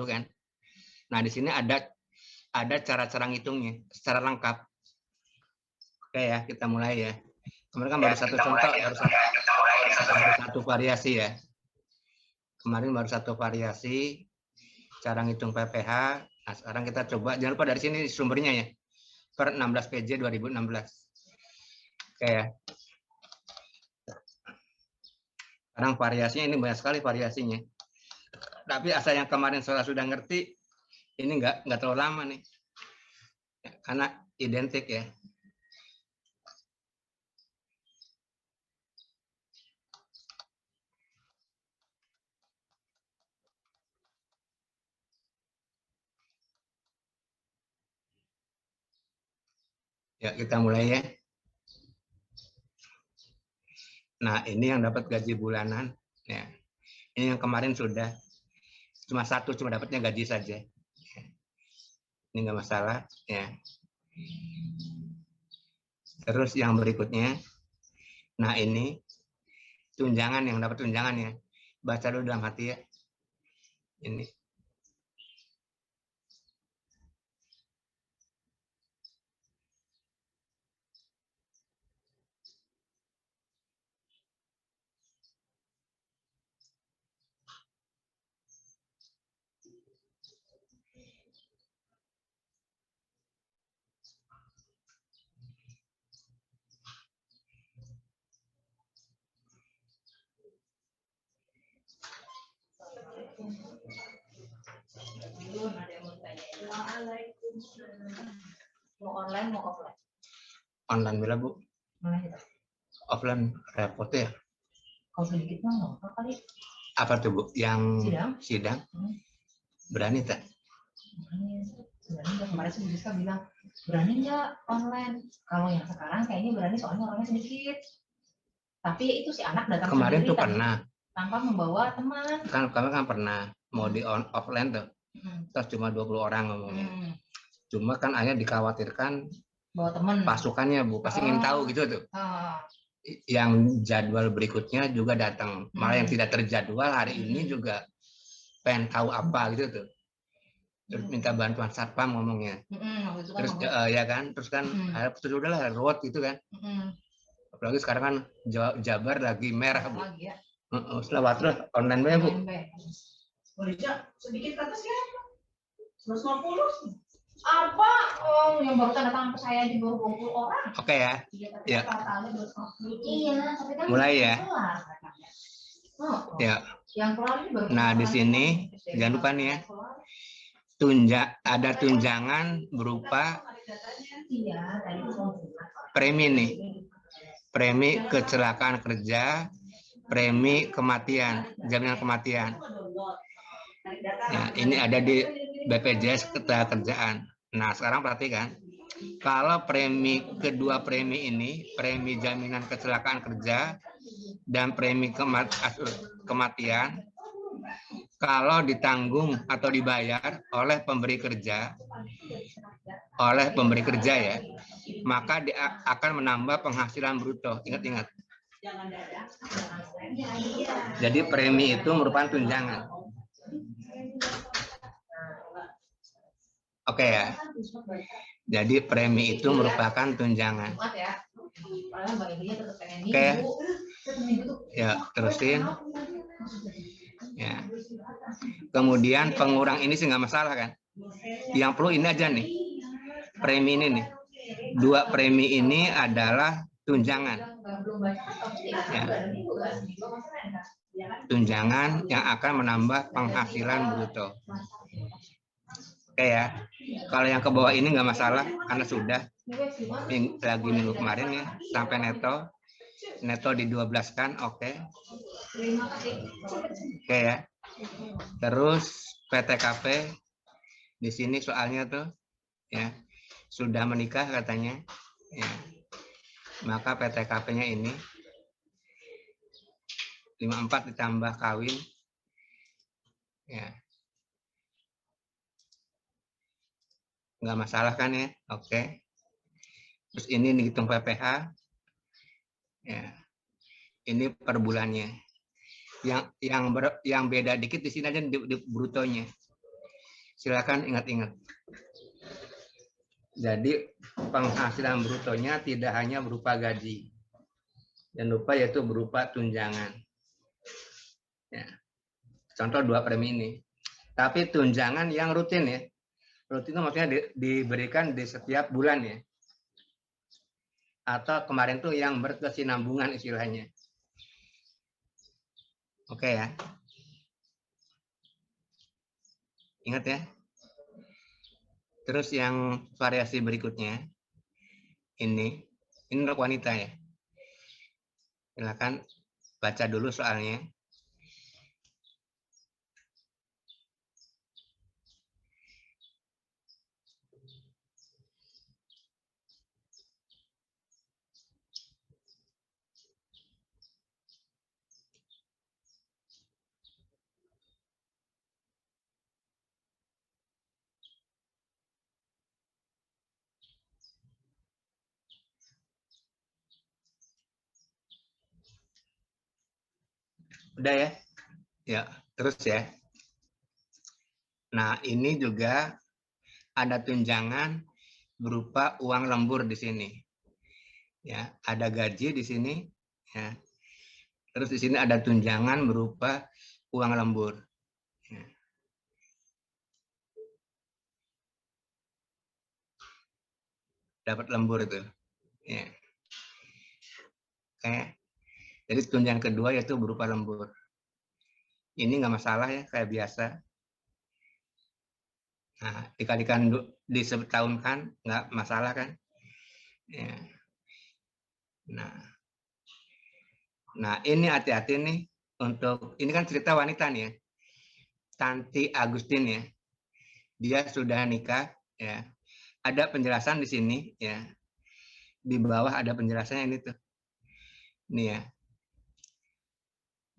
kan. Nah, di sini ada cara-cara ngitungnya secara lengkap. Oke ya, kita mulai ya. Kemarin kan baru satu contoh, baru satu variasi ya. Kemarin baru satu variasi cara ngitung PPh. Nah, sekarang kita coba, jangan lupa dari sini sumbernya ya. Per 16 PJ 2016. Oke ya. Sekarang variasinya ini banyak sekali variasinya. Tapi asal yang kemarin saya sudah ngerti, ini nggak terlalu lama nih. Karena identik ya. Ya, kita mulai ya. Nah, ini yang dapat gaji bulanan. Ya. Ini yang kemarin sudah. Cuma satu, cuma dapatnya gaji saja. Ini nggak masalah. Ya. Terus yang berikutnya. Nah, ini tunjangan, yang dapat tunjangan ya. Baca dulu dalam hati ya. Ini. Mau online mau offline? Online bila Bu. Offline repot ya. Kalau sedikit mah apa kali? Apa tuh Bu? Yang sidang? Berani tak? Sebenarnya kemarin sih Rizka bilang berani nggak online. Kalau yang sekarang kayaknya berani soalnya orangnya sedikit. Tapi itu si anak datang kemarin sendiri tuh pernah tanpa membawa teman. Kami kan pernah mau di offline tuh. Terus cuma 20 orang ngomongnya. Cuma kan akhirnya dikhawatirkan bawa teman. Pasukannya Bu pasti ingin tahu gitu tuh. Yang jadwal berikutnya juga datang. Malah yang tidak terjadwal hari ini juga pengen tahu apa gitu tuh. Terus minta bantuan satpam ngomongnya. Terus ya kan, terus kan terus udahlah road gitu kan. Apalagi sekarang kan Jabar lagi merah Bu. Ya. Setelah terus online Bu. Sedikit kata siapa? 150. Apa? Oh, yang baru tanda tangan ke saya aja baru 20 orang. Oke ya. Ya. Iya, tapi kan mulai ya. Ya. Yang keluar ini baru. Nah, di sini jangan lupa nih ya. Ada tunjangan berupa premi nih. Premi kecelakaan kerja, premi kematian, jaminan kematian. Nah, ini ada di BPJS Ketenagakerjaan. Nah, sekarang perhatikan. Kalau kedua premi ini, premi jaminan kecelakaan kerja dan premi kematian, kalau ditanggung atau dibayar oleh pemberi kerja ya, maka dia akan menambah penghasilan bruto. Ingat-ingat. Jadi premi itu merupakan tunjangan. Oke ya. Jadi premi itu merupakan tunjangan. Oke. Ya, terusin. Ya. Kemudian pengurang ini sih nggak masalah kan. Yang perlu ini aja nih. Premi ini nih. Dua premi ini adalah tunjangan. Ya. Tunjangan yang akan menambah penghasilan bruto. Oke ya. Kalau yang ke bawah ini nggak masalah karena sudah minggu kemarin ya sampai neto di 12 kan, oke. Oke ya. Terus PTKP di sini soalnya tuh ya sudah menikah katanya ya. Maka PTKP-nya ini 54 ditambah kawin ya. Nggak masalah kan ya, oke. Terus ini dihitung PPh ya. Ini per bulannya. Yang beda dikit di sini aja di brutonya. Silakan ingat-ingat. Jadi penghasilan brutonya tidak hanya berupa gaji. Jangan lupa yaitu berupa tunjangan. Ya. Contoh 2 premi ini. Tapi tunjangan yang rutin ya. Rutin itu maksudnya diberikan di setiap bulan ya. Atau kemarin tuh yang berkesinambungan istilahnya. Oke ya. Ingat ya. Terus yang variasi berikutnya. Ini untuk wanita ya. Silakan baca dulu soalnya. Udah ya? Ya, terus ya. Nah, ini juga ada tunjangan berupa uang lembur di sini. Ya, ada gaji di sini, ya. Terus di sini ada tunjangan berupa uang lembur. Ya. Dapat lembur itu. Ya. Oke. Jadi tunjangan kedua yaitu berupa lembur. Ini nggak masalah ya, kayak biasa. Nah, dikalikan di setahun kan, nggak masalah kan? Ya. Nah, ini hati-hati nih untuk ini kan cerita wanita nih ya, Tanti Agustin ya, dia sudah nikah ya. Ada penjelasan di sini ya, di bawah ada penjelasannya ini tuh, ini ya.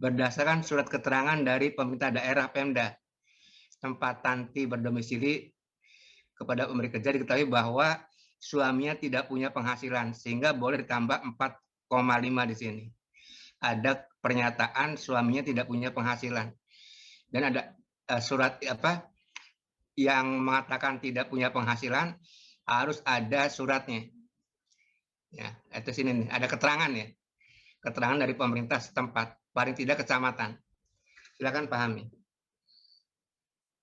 Berdasarkan surat keterangan dari pemerintah daerah Pemda tempat Tanti berdomisili kepada pemberi kerja diketahui bahwa suaminya tidak punya penghasilan sehingga boleh ditambah 4,5 di sini. Ada pernyataan suaminya tidak punya penghasilan dan ada surat apa yang mengatakan tidak punya penghasilan harus ada suratnya. Ya, itu sini nih, ada keterangan ya. Keterangan dari pemerintah setempat, paling tidak kecamatan. Silakan pahami.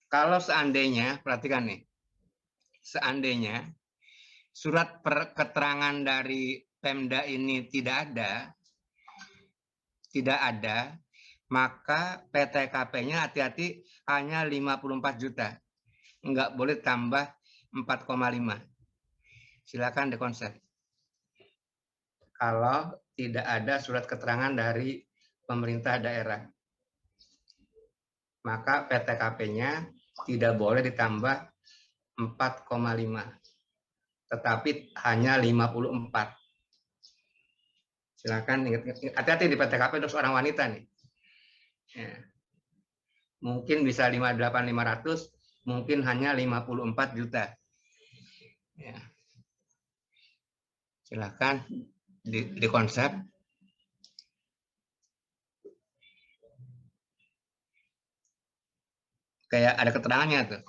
Kalau seandainya, perhatikan nih, seandainya surat keterangan dari Pemda ini tidak ada, maka PTKP-nya hati-hati hanya 54 juta. Enggak boleh tambah 4,5. Silakan dikonsep. Kalau tidak ada surat keterangan dari pemerintah daerah, maka PTKP-nya tidak boleh ditambah 4,5, tetapi hanya 54. Silakan hati-hati di PTKP untuk seorang wanita nih. Ya. Mungkin bisa 58.500, mungkin hanya 54 juta. Ya. Silakan di konsep. Kayak ada keterangannya tuh.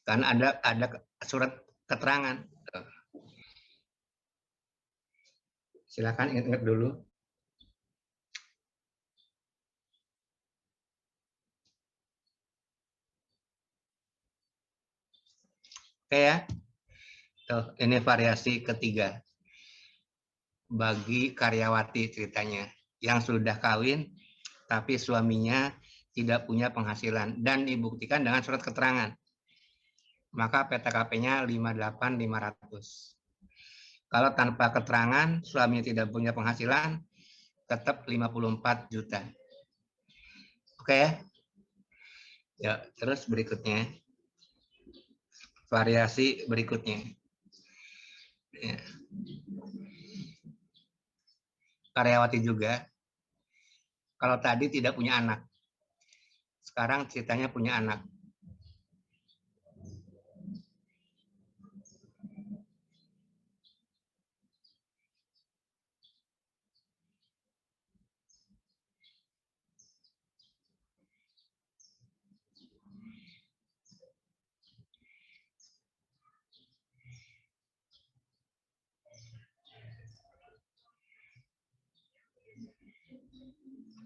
Karena ada surat keterangan. Silakan ingat-ingat dulu. Oke ya. Tuh, ini variasi ketiga. Bagi karyawati ceritanya yang sudah kawin tapi suaminya tidak punya penghasilan dan dibuktikan dengan surat keterangan. Maka PTKP-nya 58.500. Kalau tanpa keterangan suaminya tidak punya penghasilan tetap 54 juta. Oke ya? Ya, terus berikutnya. Variasi berikutnya. Ya. Karyawati juga. Kalau tadi tidak punya anak. Sekarang ceritanya punya anak.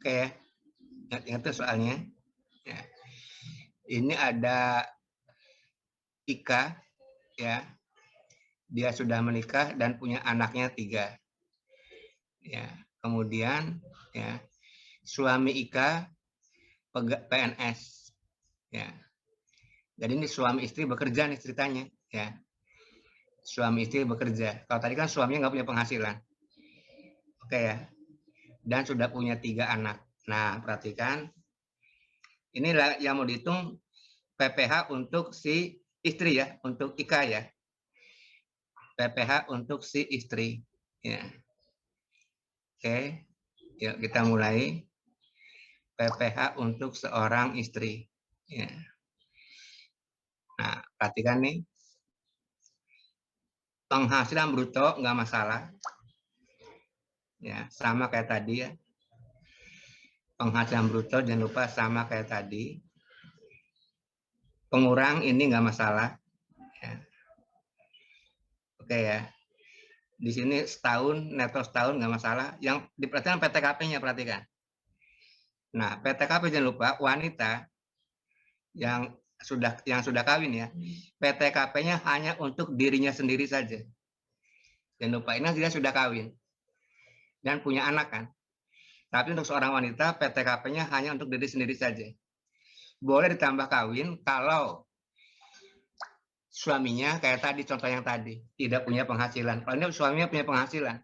Oke ya. Ingat tuh soalnya. Ya. Ini ada Ika, ya. Dia sudah menikah dan punya anaknya 3. Ya. Kemudian ya, suami Ika PNS. Ya. Jadi ini suami istri bekerja nih ceritanya. Ya. Suami istri bekerja. Kalau tadi kan suaminya nggak punya penghasilan. Oke ya. Dan sudah punya 3 anak. Nah, perhatikan. Inilah yang mau dihitung PPH untuk si istri ya, untuk Ika ya. PPH untuk si istri. Ya. Oke, yuk kita mulai. PPH untuk seorang istri. Ya. Nah, perhatikan nih. Penghasilan bruto nggak masalah. Ya, sama kayak tadi ya. Penghasilan bruto jangan lupa sama kayak tadi. Pengurang ini nggak masalah. Ya. Oke ya. Di sini setahun, neto setahun nggak masalah. Yang diperhatikan PTKP-nya, perhatikan. Nah, PTKP jangan lupa wanita yang sudah kawin ya. PTKP-nya hanya untuk dirinya sendiri saja. Jangan lupa ini dia sudah kawin dan punya anak kan. Tapi untuk seorang wanita PTKP-nya hanya untuk diri sendiri saja. Boleh ditambah kawin kalau suaminya kayak tadi contoh yang tadi tidak punya penghasilan. Kalau ini suaminya punya penghasilan.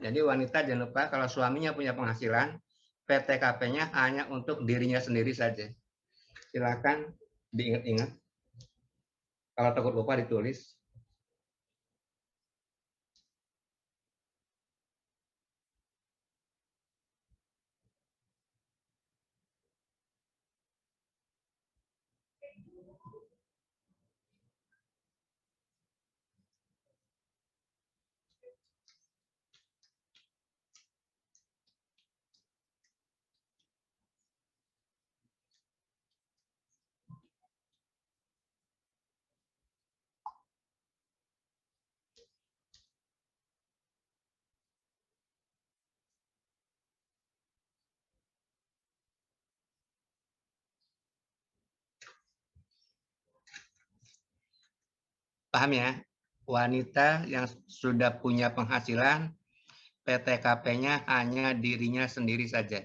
Jadi wanita jangan lupa kalau suaminya punya penghasilan, PTKP-nya hanya untuk dirinya sendiri saja. Silakan diingat-ingat. Kalau takut lupa ditulis. Paham ya? Wanita yang sudah punya penghasilan, PTKP-nya hanya dirinya sendiri saja.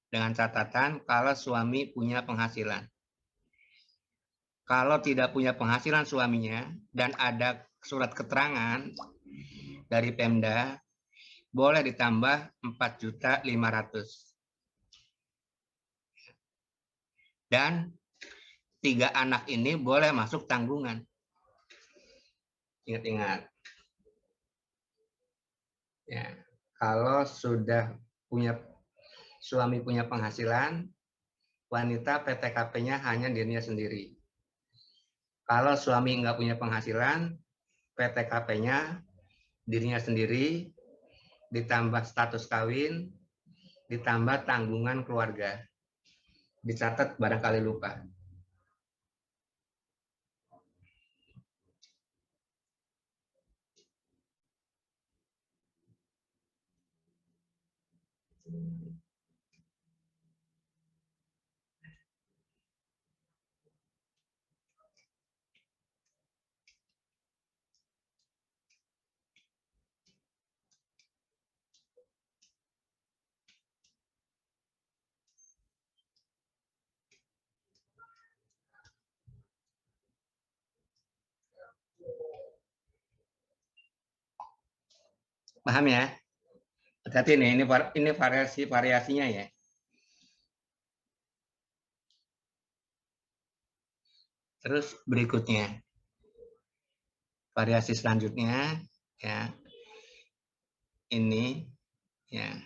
Dengan catatan kalau suami punya penghasilan. Kalau tidak punya penghasilan suaminya dan ada surat keterangan dari Pemda, boleh ditambah 4.500.000. Dan 3 anak ini boleh masuk tanggungan. Ingat-ingat. Ya, kalau sudah suami punya penghasilan, wanita PTKP-nya hanya dirinya sendiri. Kalau suami nggak punya penghasilan, PTKP-nya dirinya sendiri, ditambah status kawin, ditambah tanggungan keluarga. Dicatat barangkali lupa. Paham ya? Hati-hati nih, ini variasinya ya. Terus berikutnya, variasi selanjutnya ya. Ini ya.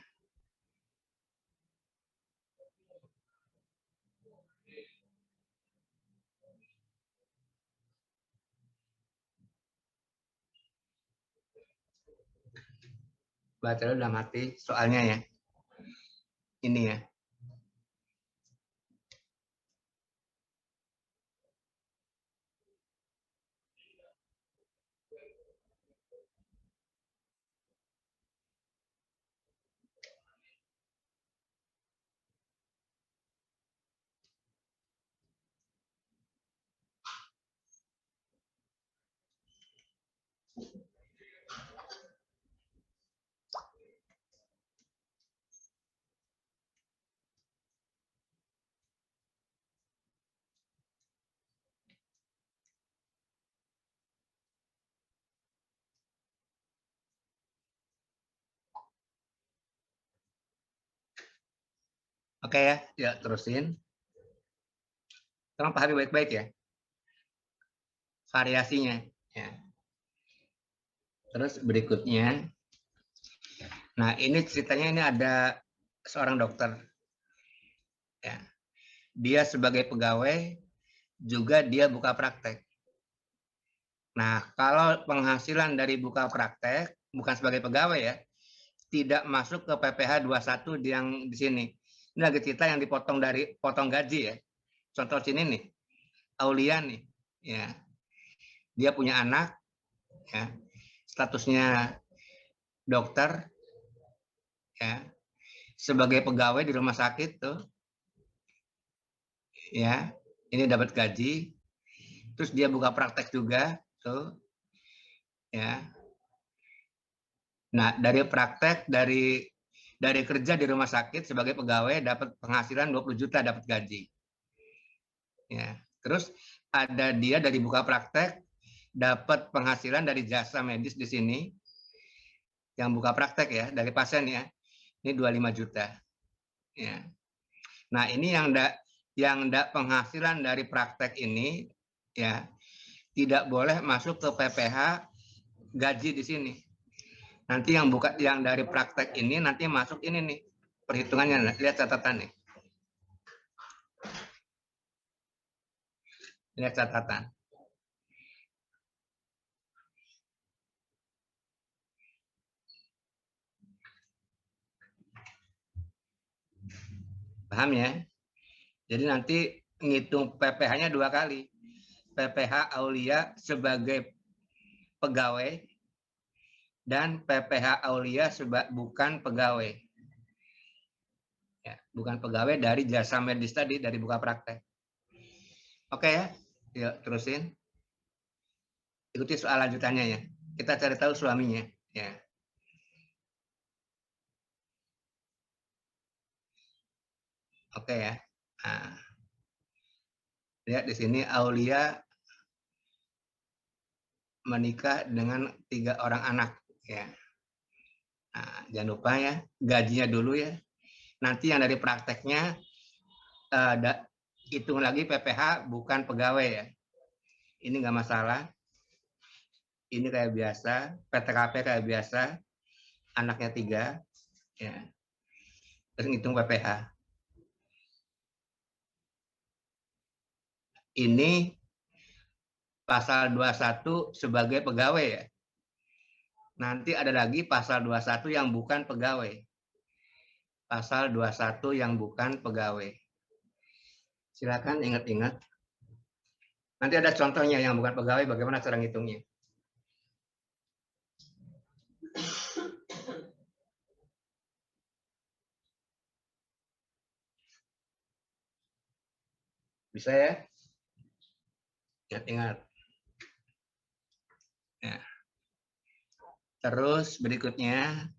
Baca dulu dalam hati soalnya ya. Ini ya. Oke ya, ya terusin. Tolong pahami baik-baik ya. Variasinya. Ya. Terus berikutnya, nah ini ceritanya ini ada seorang dokter. Ya. Dia sebagai pegawai juga dia buka praktek. Nah, kalau penghasilan dari buka praktek bukan sebagai pegawai ya, tidak masuk ke PPh 21 yang di sini. Ini lagi cerita yang dipotong dari potong gaji ya. Contoh sini nih, Aulia nih, ya. Dia punya anak, ya. Statusnya dokter, ya. Sebagai pegawai di rumah sakit tuh, ya. Ini dapat gaji, terus dia buka praktek juga tuh, ya. Nah, dari praktek dari kerja di rumah sakit sebagai pegawai dapat penghasilan 20 juta dapat gaji. Ya. Terus ada dia dari buka praktek dapat penghasilan dari jasa medis di sini yang buka praktek ya dari pasien ya. Ini 25 juta. Ya. Nah, ini yang penghasilan dari praktek ini ya tidak boleh masuk ke PPh gaji di sini. Nanti yang dari praktek ini nanti masuk ini nih perhitungannya. Lihat catatan nih. Lihat catatan. Paham ya? Jadi nanti ngitung PPh-nya 2 kali. PPh Aulia sebagai pegawai dan PPh Aulia bukan pegawai. Ya, bukan pegawai dari jasa medis tadi, dari buka praktek. Oke ya, yuk terusin. Ikuti soal lanjutannya ya. Kita cari tahu suaminya. Ya. Oke ya. Nah, lihat di sini Aulia menikah dengan 3 orang anak. Ya. Nah, jangan lupa ya, gajinya dulu ya. Nanti yang dari prakteknya hitung lagi PPh bukan pegawai ya. Ini nggak masalah. Ini kayak biasa, PTKP kayak biasa, anaknya 3, ya. Terus ngitung PPh. Ini pasal 21 sebagai pegawai ya. Nanti ada lagi pasal 21 yang bukan pegawai. Pasal 21 yang bukan pegawai. Silakan ingat-ingat. Nanti ada contohnya yang bukan pegawai, bagaimana cara ngitungnya. Bisa ya? Ingat-ingat. Ya. Terus berikutnya,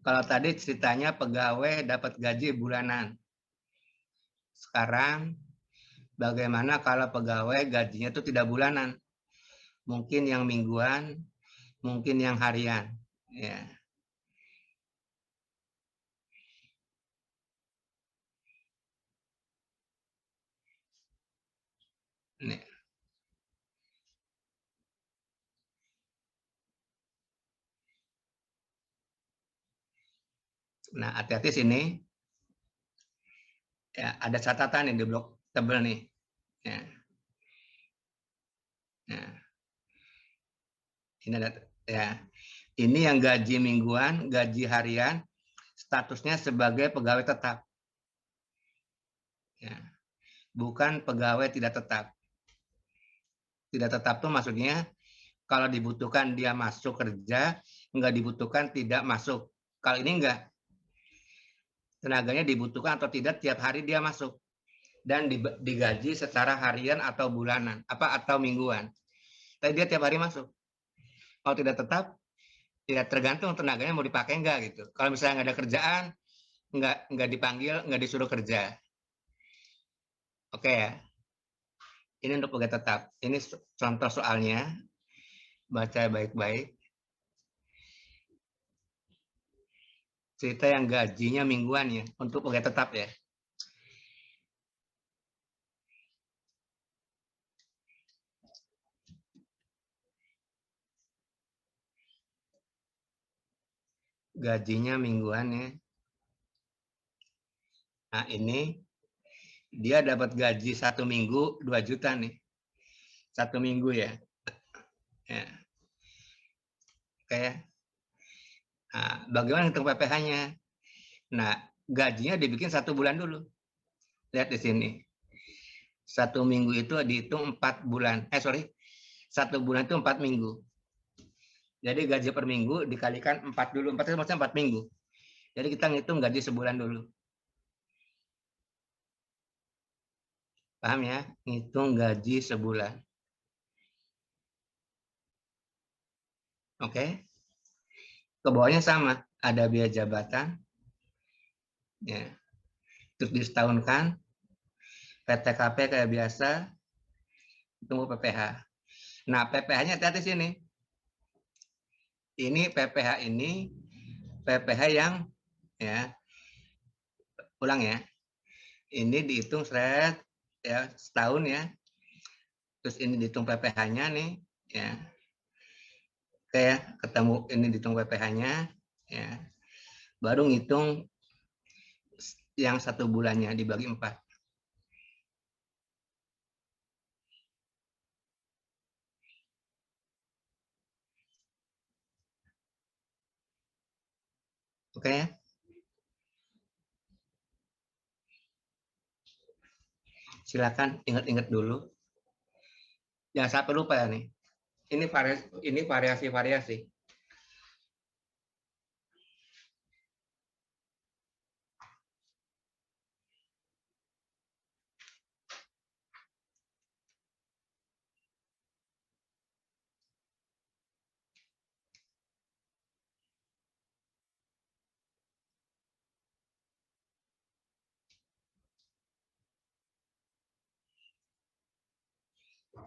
kalau tadi ceritanya pegawai dapat gaji bulanan. Sekarang bagaimana kalau pegawai gajinya itu tidak bulanan? Mungkin yang mingguan, mungkin yang harian. Ya. Nih. Nah, hati-hati sini. Ya, ada catatan nih di blok tebel nih. Ya. Nah, ini ada ya. Ini yang gaji mingguan, gaji harian, statusnya sebagai pegawai tetap. Ya. Bukan pegawai tidak tetap. Tidak tetap itu maksudnya kalau dibutuhkan dia masuk kerja, enggak dibutuhkan tidak masuk. Kalau ini enggak. Tenaganya dibutuhkan atau tidak tiap hari dia masuk dan digaji secara harian atau bulanan, atau mingguan. Tapi dia tiap hari masuk. Kalau tidak tetap, ya tergantung tenaganya mau dipakai enggak gitu. Kalau misalnya nggak ada kerjaan, nggak dipanggil, nggak disuruh kerja. Oke ya. Ini untuk pegawai tetap. Ini contoh soalnya. Baca baik-baik. Cerita yang gajinya mingguan ya, untuk pegawai tetap ya. gajinya mingguan ya. Nah, ini dia dapat gaji 1 minggu 2 juta nih. 1 minggu ya. Ya. Oke. Nah, bagaimana hitung PPh-nya? Nah, gajinya dibikin 1 bulan dulu. Lihat di sini. 1 minggu itu dihitung 4 bulan. 1 bulan itu 4 minggu. Jadi gaji per minggu dikalikan 4 dulu. 4 itu maksudnya 4 minggu. Jadi kita ngitung gaji sebulan dulu. Paham ya? Ngitung gaji sebulan. Oke? Ke bawahnya sama. Ada biaya jabatan. Ya. Terus disetahunkan. PTKP kayak biasa. Tunggu PPh. Nah, PPh-nya hati-hati sini. Ini PPh ini PPh yang ya ulang ya. Ini dihitung ya setahun ya. Terus ini dihitung PPh-nya nih ya. Oke ya, ketemu ini dihitung PPh-nya ya. Baru ngitung yang 1 bulannya dibagi 4. Oke ya. Silakan ingat-ingat dulu. Jangan sampai lupa ya nih. Ini variasi-variasi.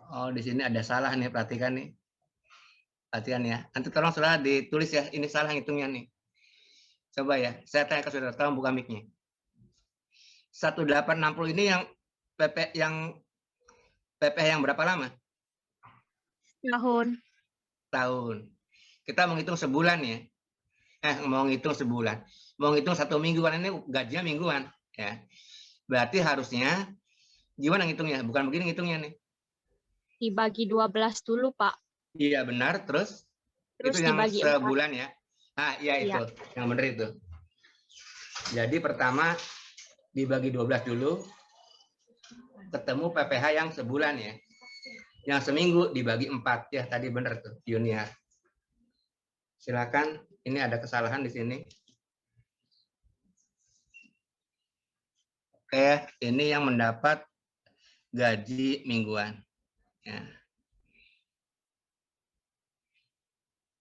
Oh, di sini ada salah nih, perhatikan nih. Perhatikan ya. Nanti tolong saudara ditulis ya, ini salah hitungnya nih. Coba ya, saya tanya ke saudara, tolong buka mic-nya. 1860 ini yang PPh yang berapa lama? Tahun. Tahun. Kita mau ngitung sebulan ya. Mau ngitung sebulan. Mau ngitung 1 mingguan, ini gajinya mingguan ya. Berarti harusnya gimana ngitungnya? Bukan begini ngitungnya nih. Dibagi 12 dulu, Pak. Iya benar, terus Terus itu yang dibagi 4. sebulan ya. Iya itu, yang benar itu. Jadi pertama dibagi 12 dulu, ketemu PPh yang sebulan ya. Yang seminggu dibagi 4 ya, tadi benar tuh, Junior. Silakan, ini ada kesalahan di sini. Oke, ini yang mendapat gaji mingguan. Ya.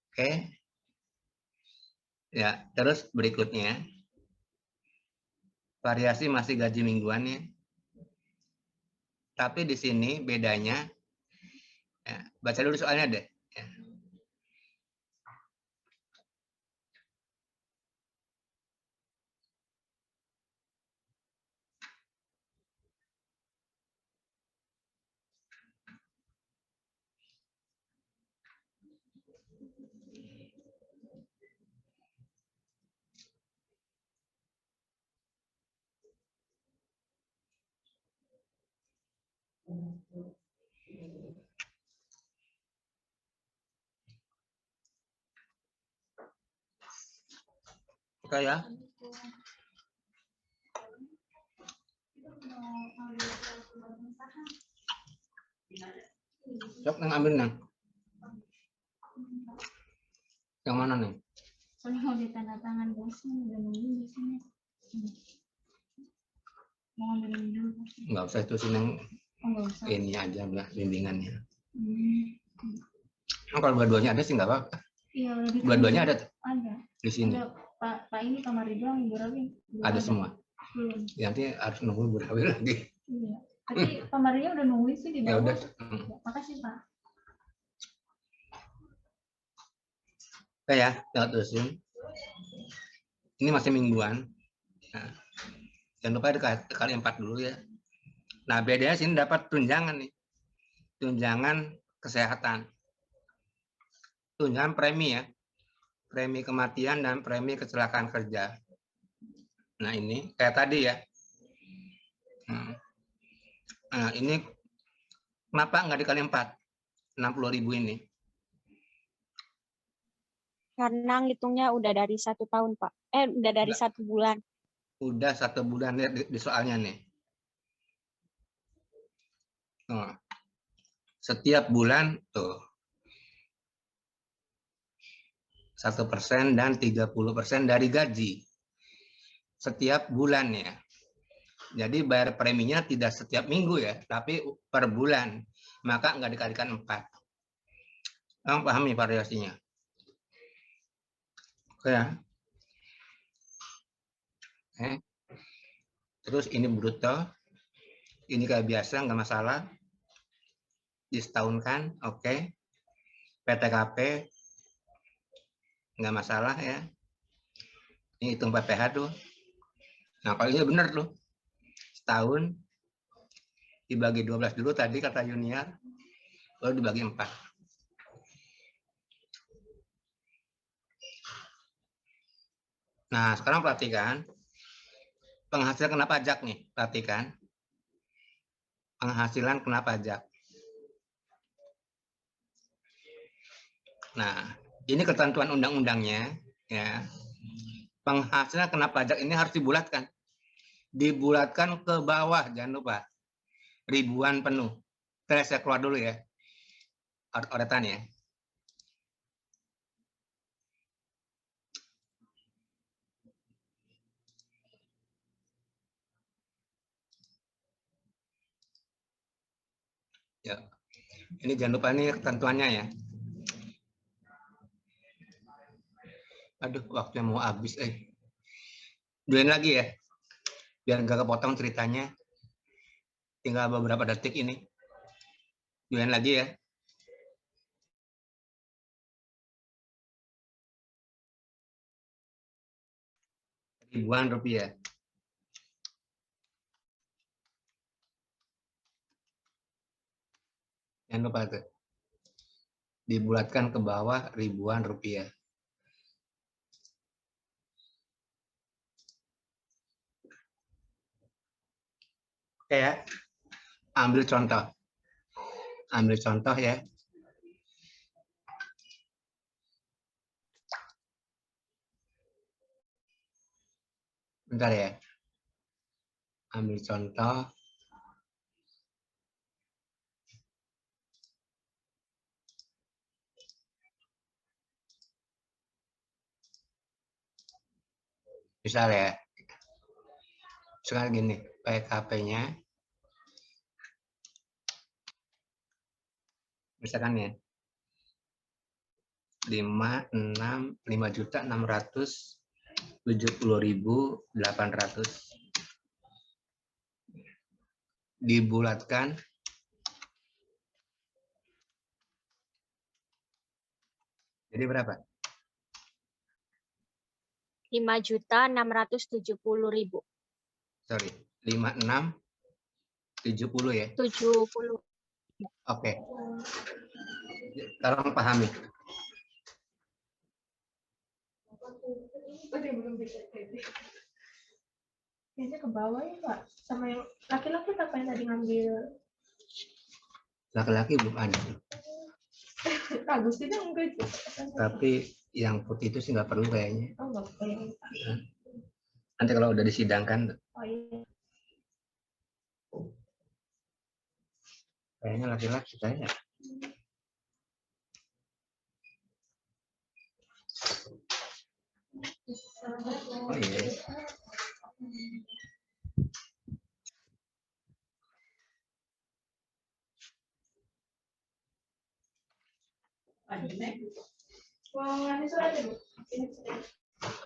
Oke. Ya, terus berikutnya. Variasi masih gaji mingguan ya. Tapi di sini bedanya, ya, baca dulu soalnya deh. Ya. Oke ya. Sok nang ambil nang. Yang mana nih? Soalnya mau ditandatangan bosnya udah nunggu di sini. Mau ambil ini dulu. Nggak usah itu sih nang. Enggak usah. Ini aja lah bimbingannya. Hmm. Kalau dua-duanya ada sih nggak apa-apa. Iya, lebih Dua-duanya ada ada. di sini. Ada Pak ini kamar doang, Ibu Rawi. Ada semua. Belum. Ya, nanti harus nunggu berawi lagi. Iya. Tapi kamarnya udah nungguin sih di Ya bawah. udah. Ya, makasih, Pak. Oke ya, kita terusin. Ini masih mingguan. Nah, jangan lupa dikali 4 dulu ya. Nah, bedanya sini dapat tunjangan nih. Tunjangan kesehatan. Tunjangan premi ya. premi kematian dan premi kecelakaan kerja. Nah ini kayak tadi ya. Nah ini kenapa nggak dikali 4? 60.000 ini. Karena ngitungnya udah dari 1 tahun, Pak. Udah dari 1 bulan. Udah 1 bulan ya di soalnya nih. Nah, setiap bulan tuh 1% dan 30% dari gaji. Setiap bulan ya. Jadi bayar preminya tidak setiap minggu ya, tapi per bulan. Maka nggak dikalikan 4. Kamu pahami variasinya? Oke ya. Terus ini bruto. Ini kayak biasa, nggak masalah. Disetahunkan, oke. PTKP, nggak masalah ya. Ini hitung PPh tuh. Nah, kalau ini benar tuh. Setahun dibagi 12 dulu tadi kata Junior, lalu dibagi 4. Nah, sekarang perhatikan penghasilan kena pajak nih, perhatikan. Penghasilan kena pajak. Nah, ini ketentuan undang-undangnya ya. Penghasilan kena pajak ini harus dibulatkan. Dibulatkan ke bawah, jangan lupa. Ribuan penuh. Saya keluar dulu ya. Oretan ya. Ya. Ini jangan lupa nih ketentuannya ya. Aduh, waktunya mau habis. Duluin lagi ya. Biar nggak kepotong ceritanya. Tinggal beberapa detik ini. Duluin lagi ya. Ribuan rupiah. Jangan lupa tuh. Dibulatkan ke bawah ribuan rupiah. Oke ya. Ambil contoh. Ambil contoh ya. Bentar ya. Ambil contoh. Misal ya. Sekarang gini, PKP-nya. Misalkan ya. 5.670.800 dibulatkan jadi berapa? 5.670.000. Sorry, 5670 ya. 70. Oke. Sekarang pahami. Kayaknya ke bawah ya Pak. Sama yang laki-laki apa yang tadi ngambil? Laki-laki belum ada. Agustina enggak itu. Tapi yang putih itu sih nggak perlu kayaknya. Oh enggak perlu. Nanti kalau udah disidangkan, Oh iya. kayaknya laki-laki kayaknya. Oh iya.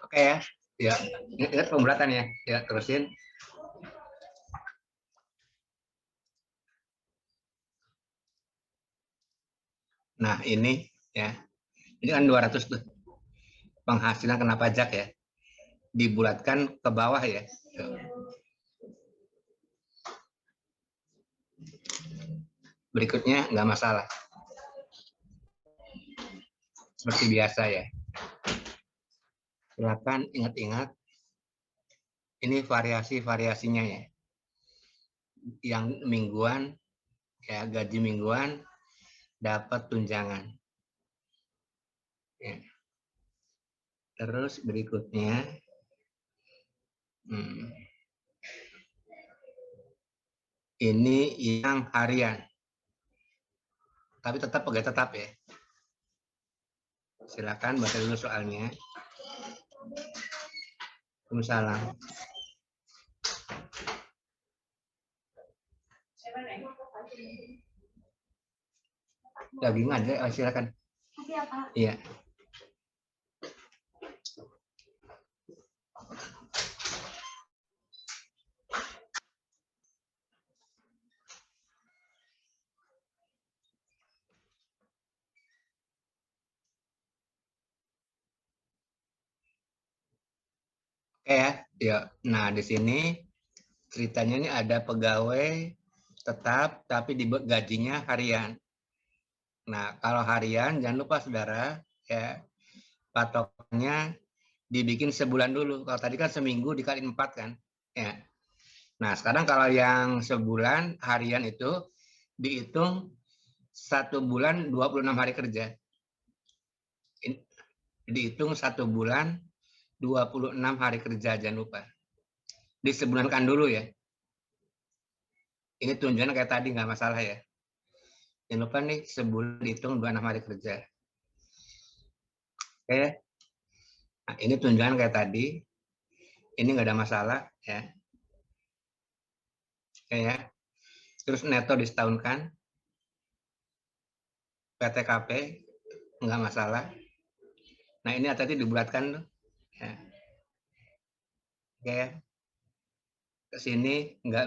Oke ya. Ya, ingat pembulatan ya. Ya, terusin. Nah, ini ya. Ini kan 200 tuh. Penghasilan kena pajak ya. Dibulatkan ke bawah ya. Berikutnya nggak masalah. Seperti biasa ya. Silakan ingat-ingat. Ini variasi-variasinya ya. Yang mingguan, ya gaji mingguan, dapat tunjangan. Ya. Terus berikutnya, ini yang harian. Tapi tetap pegawai tetap ya. Silakan baca dulu soalnya. Waalaikumsalam. Daging aja, silakan. Iya. Oke ya. Nah, di sini ceritanya ini ada pegawai tetap tapi gajinya harian. Nah, kalau harian jangan lupa saudara ya, patokannya dibikin sebulan dulu. Kalau tadi kan seminggu dikali 4 kan. Ya. Nah, sekarang kalau yang sebulan harian itu dihitung 1 bulan 26 hari kerja. Dihitung 1 bulan 26 hari kerja, jangan lupa. Disebulankan dulu ya. Ini tunjangan kayak tadi, nggak masalah ya. Jangan lupa nih, sebulan dihitung 26 hari kerja. Oke. Nah, ini tunjangan kayak tadi. Ini nggak ada masalah ya. Oke ya. Terus neto disetahunkan. PTKP nggak masalah. Nah, ini tadi dibulatkan tuh. Ya. Oke. Ke sini nggak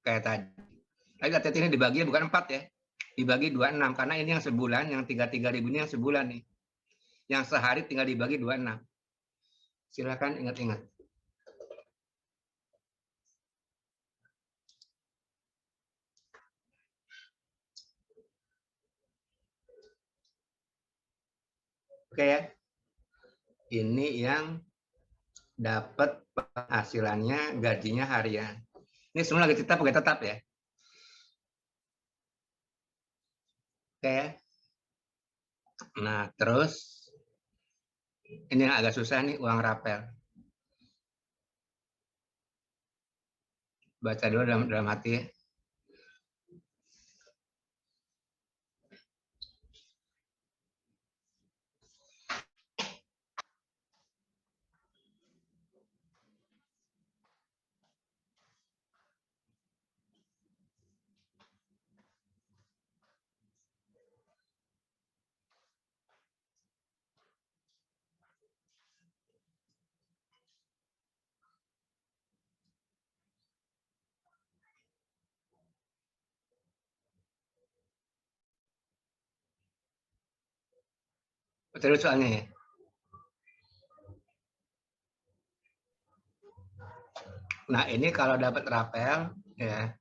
kayak tadi. Tapi ATT ini dibagi bukan 4 ya. Dibagi 26 karena ini yang sebulan, yang 33.000 ini yang sebulan nih. Yang sehari tinggal dibagi 26. Silakan ingat-ingat. Oke ya. Ini yang dapat penghasilannya, gajinya harian. Ini semua lagi tetap pegawai tetap ya. Oke ya. Nah, terus ini yang agak susah nih, uang rapel. Baca dulu dalam hati ya. Baca dulu soalnya ya. Nah, ini kalau dapat rapel ya.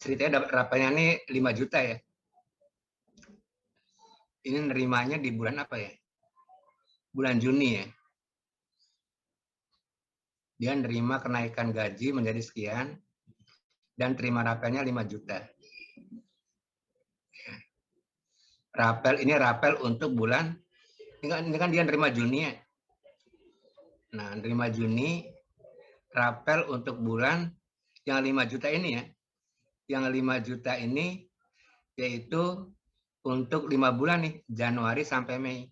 Ceritanya dapat rapelnya ini 5 juta ya. Ini nerimanya di bulan apa ya? Bulan Juni ya. Dia nerima kenaikan gaji menjadi sekian dan terima rapelnya 5 juta. Rapel ini rapel untuk bulan ini kan dia nerima Juni ya. Nah, nerima Juni rapel untuk bulan yang 5 juta ini ya. Yang 5 juta ini yaitu untuk 5 bulan nih, Januari sampai Mei.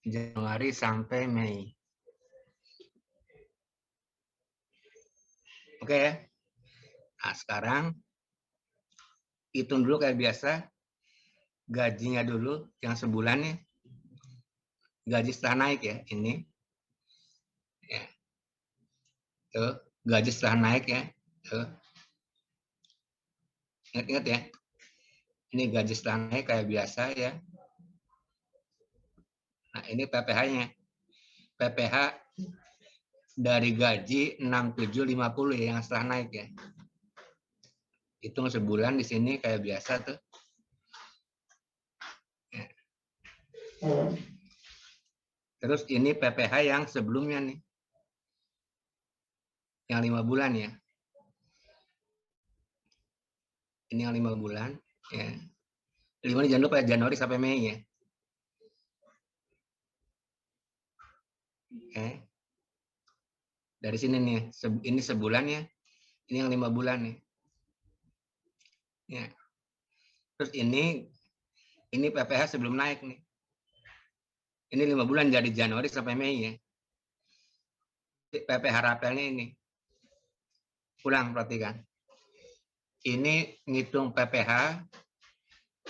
Januari sampai Mei. Oke ya. Nah, sekarang hitung dulu kayak biasa. Gajinya dulu yang sebulan nih. Gaji setelah naik ya, ini. Ya. Tuh, gaji setelah naik ya. Tuh. Ingat-ingat ya. Ini gaji setelah naik kayak biasa ya. Nah, ini PPh-nya. PPh dari gaji 6750 ya, yang setelah naik ya. Hitung sebulan di sini kayak biasa tuh. Ya. Terus ini PPh yang sebelumnya nih. Yang 5 bulan ya. Ini yang 5 bulan. Ya. 5 ini jangan lupa ya, Januari sampai Mei ya. Oke. Dari sini nih, ini sebulan ya. Ini yang 5 bulan nih. Ya. Terus ini PPh sebelum naik nih. Ini 5 bulan jadi Januari sampai Mei ya. PPh rapelnya ini. Ulang perhatikan. Ini ngitung PPh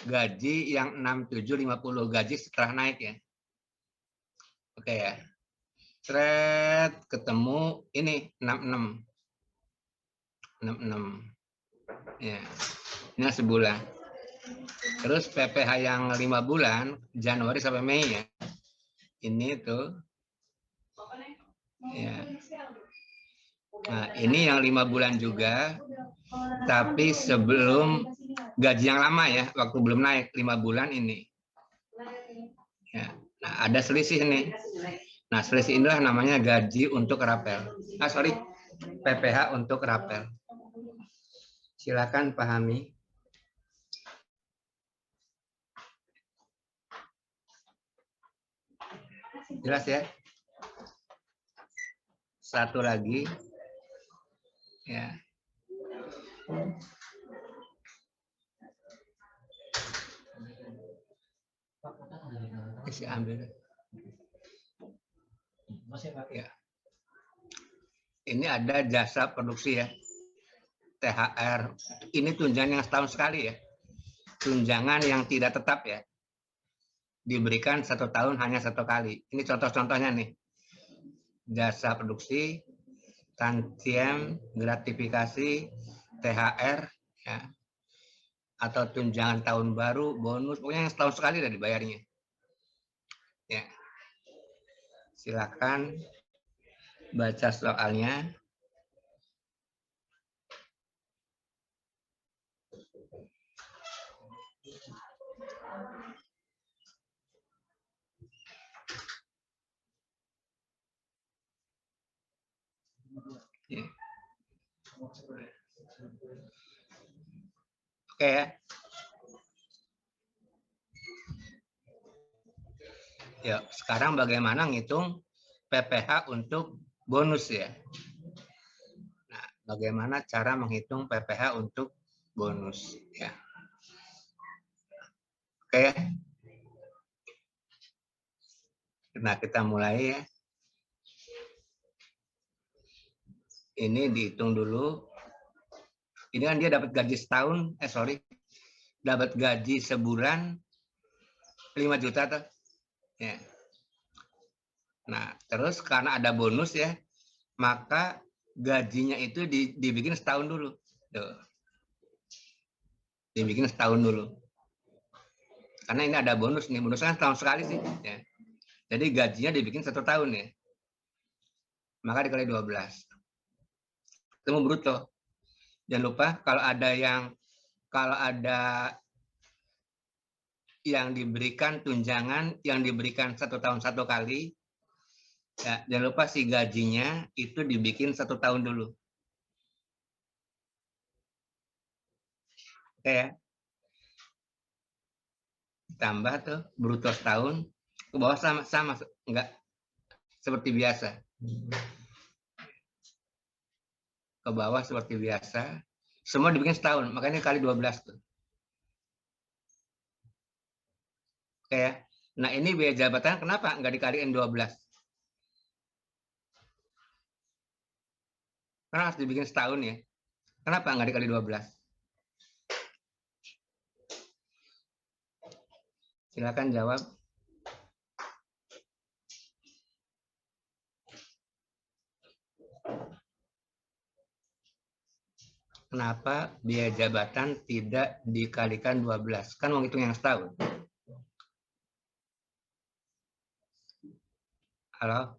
gaji yang 6750 gaji setelah naik ya. Oke ya. Thread ketemu ini 66. 66. Ya. Ini sebulan. Terus PPh yang 5 bulan Januari sampai Mei ya. Ini tuh. Ya. Nah, ini yang 5 bulan juga. Tapi sebelum gaji yang lama ya, waktu belum naik 5 bulan ini. Ya. Nah, ada selisih nih. Nah, selisih inilah namanya gaji untuk rapel. PPh untuk rapel. Silakan pahami. Jelas ya? Satu lagi. Ya. Isi ambil. Ya. Ini ada jasa produksi ya. THR. Ini tunjangan yang setahun sekali ya. Tunjangan yang tidak tetap ya. Diberikan 1 tahun hanya 1 kali. Ini contoh-contohnya nih. Jasa produksi, tantiem, gratifikasi, THR, ya. Atau tunjangan tahun baru, bonus, pokoknya yang setahun sekali udah dibayarnya. Ya. Silakan baca soalnya. Ya. Oke ya. Ya, sekarang bagaimana ngitung PPh untuk bonus ya. Nah, bagaimana cara menghitung PPh untuk bonus ya. Oke. Nah, kita mulai ya. Ini dihitung dulu. Ini kan dia dapat gaji setahun, dapat gaji sebulan 5 juta tuh. Ya. Nah, terus karena ada bonus ya, maka gajinya itu dibikin setahun dulu. Tuh. Dibikin setahun dulu. Karena ini ada bonus nih, bonusnya setahun sekali sih. Ya. Jadi gajinya dibikin 1 tahun ya. Maka dikali 12. Ketemu bruto. Jangan lupa kalau ada yang diberikan tunjangan yang diberikan 1 tahun 1 kali, ya, jangan lupa si gajinya itu dibikin 1 tahun dulu. Oke ya. Tambah tuh bruto setahun, ke bawah sama enggak seperti biasa. Ke bawah seperti biasa. Semua dibikin setahun, makanya kali 12 tuh. Oke ya. Nah, ini biaya jabatan kenapa enggak dikaliin 12? Karena harus dibikin setahun ya. Kenapa enggak dikali 12? Silakan jawab. Kenapa biaya jabatan tidak dikalikan 12? Kan mau hitung yang setahun. Halo?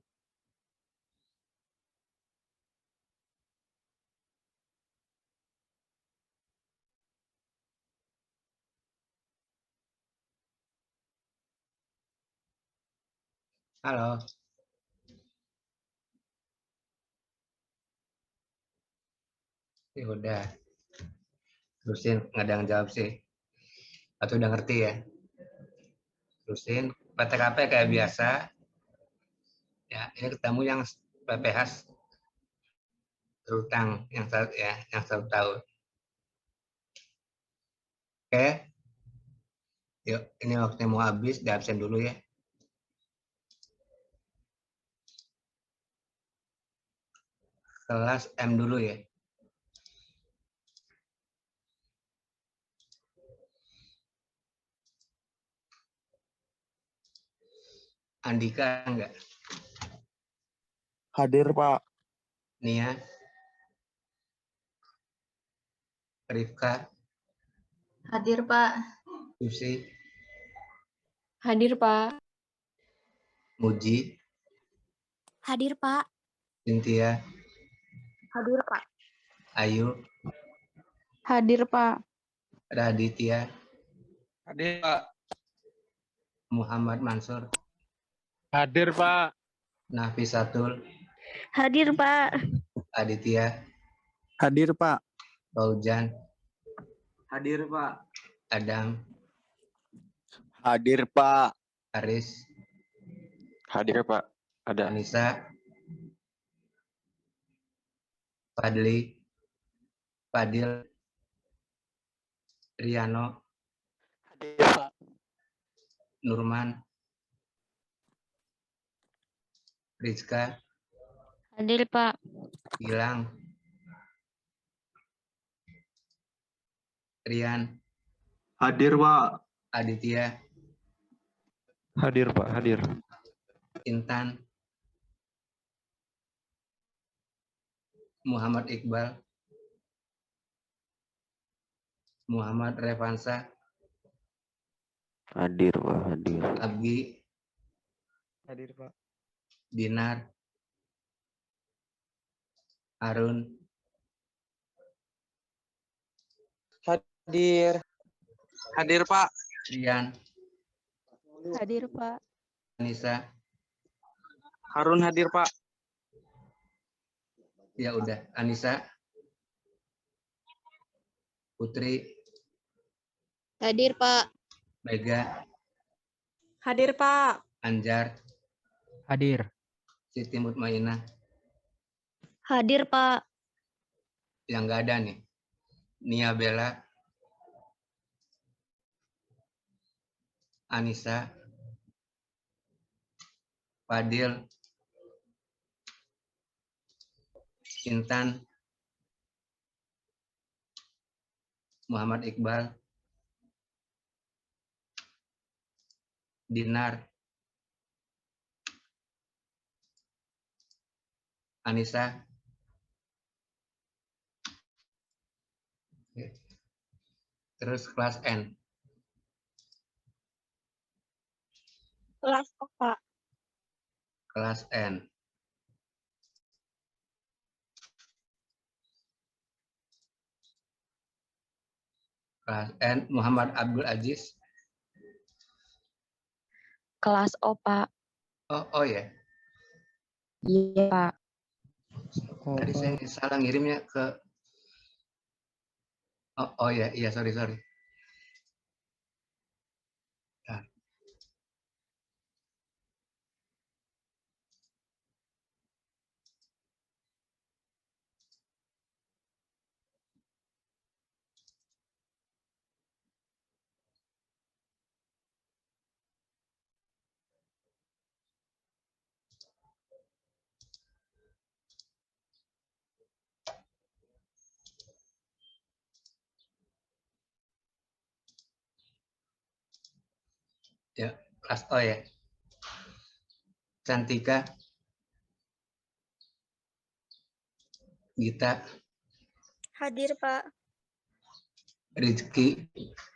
Halo. Ya udah. Terusin, nggak ada yang jawab sih. Atau udah ngerti ya? Terusin, PTKP kayak biasa. Ya, ini ketemu yang PPH terutang yang yang 1 tahun. Oke. Yuk, ini waktunya mau habis, di absen dulu ya. Kelas M dulu ya. Andika enggak? Hadir, Pak. Nia, Rifka, Hadir, Pak. Susi, Hadir, Pak. Muji, Hadir, Pak. Cynthia, Hadir, Pak. Ayu, Hadir, Pak. Raditya, Hadir, Pak. Muhammad Mansur, Hadir, Pak. Nafisatul, Hadir, Pak. Aditya, Hadir, Pak. Faujan, Hadir, Pak. Adam, Hadir, Pak. Aris, Hadir, Pak. Ada. Anissa, Fadli, Fadil, Riano, Hadir, Pak. Nurman, Rizka, Hadir, Pak. Gilang, Rian, Hadir, Pak. Aditya, Hadir, Pak. Hadir. Intan, Muhammad Iqbal, Muhammad Revansa, Hadir, Pak. Hadir. Abgi, Hadir, Pak. Dinar, Harun, Hadir. Hadir, Pak. Rian, Hadir, Pak. Anissa. Harun hadir, Pak. Ya udah, Anissa, Putri, Hadir, Pak. Mega, Hadir, Pak. Anjar, Hadir. Siti Mutmainah. Hadir, Pak. Yang nggak ada nih, Nia Bella, Anissa, Fadil, Intan, Muhammad Iqbal, Dinar, Anissa. Terus kelas N. Kelas O, Pak. Kelas N. Kelas N, Muhammad Abdul Aziz. Kelas O, Pak. Oh ya. Iya, Pak. Tadi saya salah ngirimnya ke. Oh ya, iya sorry. Nah, ya, kelas O ya. Cantika, Gita, Hadir, Pak. Rizky,